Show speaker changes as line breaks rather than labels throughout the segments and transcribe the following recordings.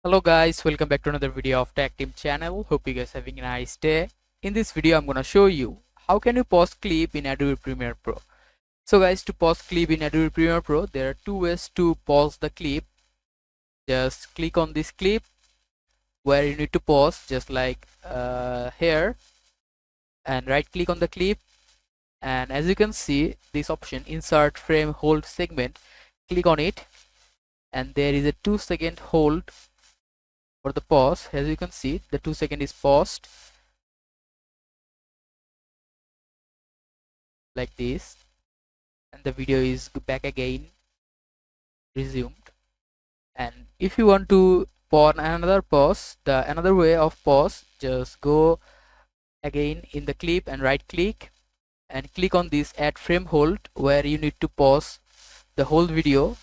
Hello guys, welcome back to another video of Tech Team channel. Hope you guys having a nice day. In this video I'm gonna show you how can you pause clip in Adobe Premiere Pro. So guys, to pause clip in Adobe Premiere Pro, there are two ways to pause the clip. Just click on this clip where you need to pause, just like here, and right click on the clip, and as you can see this option, insert frame hold segment, click on it, and there is a 2-second hold for the pause. As you can see, the 2 second is paused like this, and the video is back again, resumed. And if you want to pause another pause, the another way of pause, just go again in the clip and right click and click on this add frame hold where you need to pause the whole video.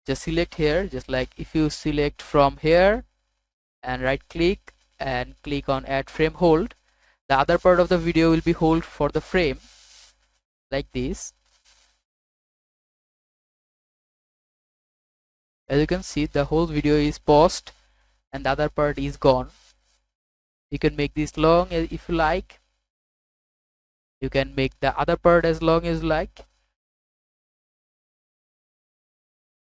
Just select here, just like if you select from here and right click and click on add frame hold, the other part of the video will be hold for the frame like this. As you can see, the whole video is paused and the other part is gone. You can make this long if you like. You can make the other part as long as you like.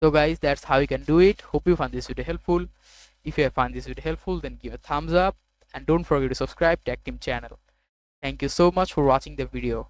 So guys, that's how you can do it. Hope you found this video helpful. If you have found this video helpful, then give a thumbs up and don't forget to subscribe to Tech Team channel. Thank you so much for watching the video.